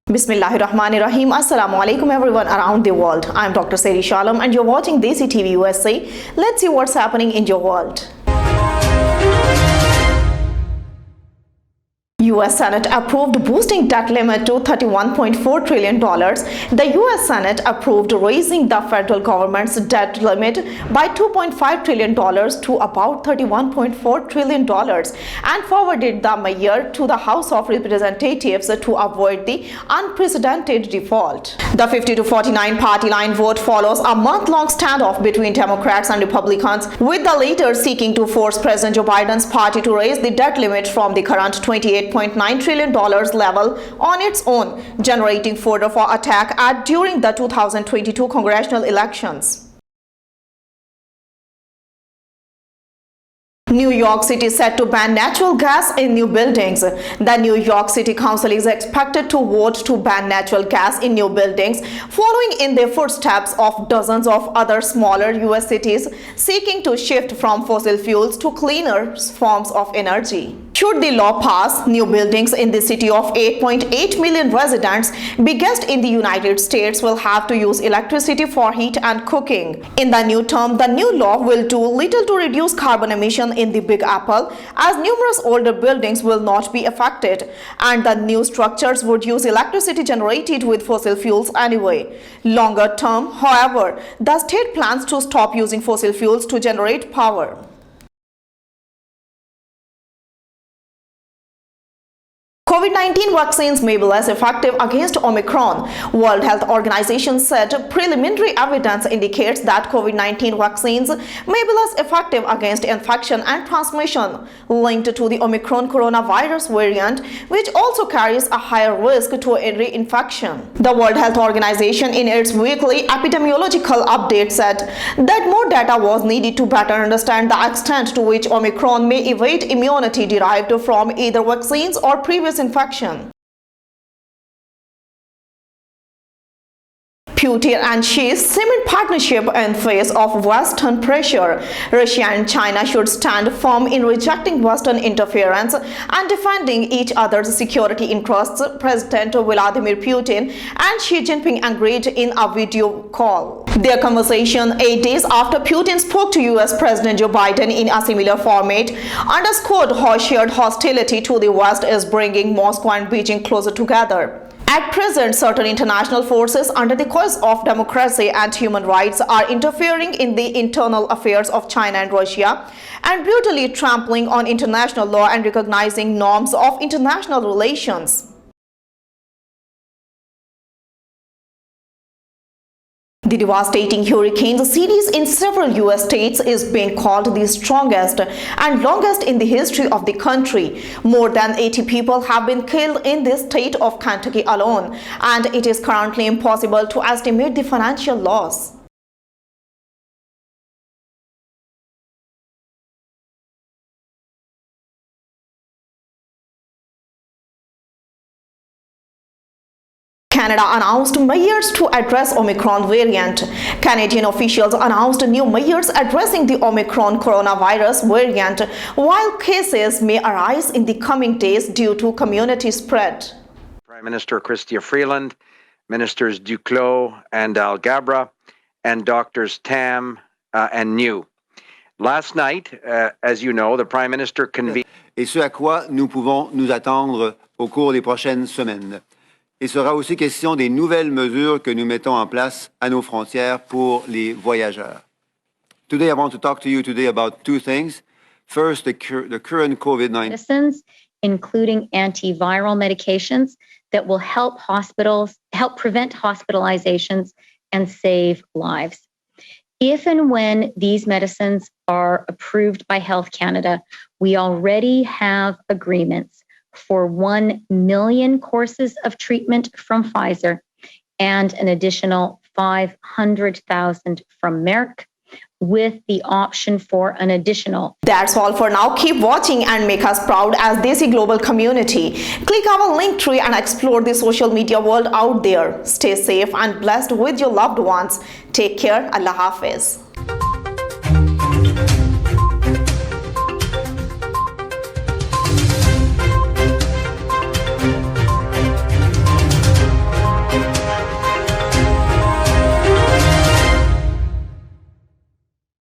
Bismillahirrahmanirrahim. Assalamu alaikum everyone around the world. I'm Dr. Sehrish and you're watching Desi TV USA. Let's see what's happening in your world. U.S. Senate approved boosting debt limit to $31.4 trillion. The U.S. Senate approved raising the federal government's debt limit by $2.5 trillion to about $31.4 trillion and forwarded the measure to the House of Representatives to avoid the unprecedented default. The 50-49 party line vote follows a month-long standoff between Democrats and Republicans, with the latter seeking to force President Joe Biden's party to raise the debt limit from the current $28.9 trillion level on its own, generating fodder for attack during the 2022 congressional elections. New York City is set to ban natural gas in new buildings. The New York City Council is expected to vote to ban natural gas in new buildings, following in the footsteps of dozens of other smaller U.S. cities seeking to shift from fossil fuels to cleaner forms of energy. Should the law pass, new buildings in the city of 8.8 million residents, biggest in the United States, will have to use electricity for heat and cooking. In the new term, the new law will do little to reduce carbon emission in the Big Apple, as numerous older buildings will not be affected, and the new structures would use electricity generated with fossil fuels anyway. Longer term, however, the state plans to stop using fossil fuels to generate power. COVID-19 vaccines may be less effective against Omicron. World Health Organization said preliminary evidence indicates that COVID-19 vaccines may be less effective against infection and transmission linked to the Omicron coronavirus variant, which also carries a higher risk to reinfection. The World Health Organization, in its weekly epidemiological update, said that more data was needed to better understand the extent to which Omicron may evade immunity derived from either vaccines or previous infection. Putin and Xi cement partnership in face of Western pressure. Russia and China should stand firm in rejecting Western interference and defending each other's security interests, President Vladimir Putin and Xi Jinping agreed in a video call. Their conversation 8 days after Putin spoke to U.S. President Joe Biden in a similar format underscored how shared hostility to the West is bringing Moscow and Beijing closer together. At present, certain international forces under the cause of democracy and human rights are interfering in the internal affairs of China and Russia and brutally trampling on international law and recognizing norms of international relations. The devastating hurricane series in several U.S. states is being called the strongest and longest in the history of the country. More than 80 people have been killed in the state of Kentucky alone, and it is currently impossible to estimate the financial loss. Canada announced measures to address Omicron variant. Canadian officials announced new measures addressing the Omicron coronavirus variant, while cases may arise in the coming days due to community spread. Prime Minister Chrystia Freeland, Ministers Duclos and Alghabra, and Doctors Tam and New. Last night, as you know, the Prime Minister convened. Et ce à quoi nous pouvons nous attendre au cours des prochaines semaines. Il sera aussi question des nouvelles mesures que nous mettons en place à nos frontières pour les voyageurs. Today, I want to talk to you today about two things. First, the current COVID-19 medicines, including antiviral medications that will help prevent hospitalizations and save lives. If and when these medicines are approved by Health Canada, we already have agreements for 1 million courses of treatment from Pfizer and an additional 500,000 from Merck, with the option for an additional. That's all for now. Keep watching and make us proud as Desi Global Community. Click our link tree and explore the social media world out there. Stay safe and blessed with your loved ones. Take care. Allah Hafiz.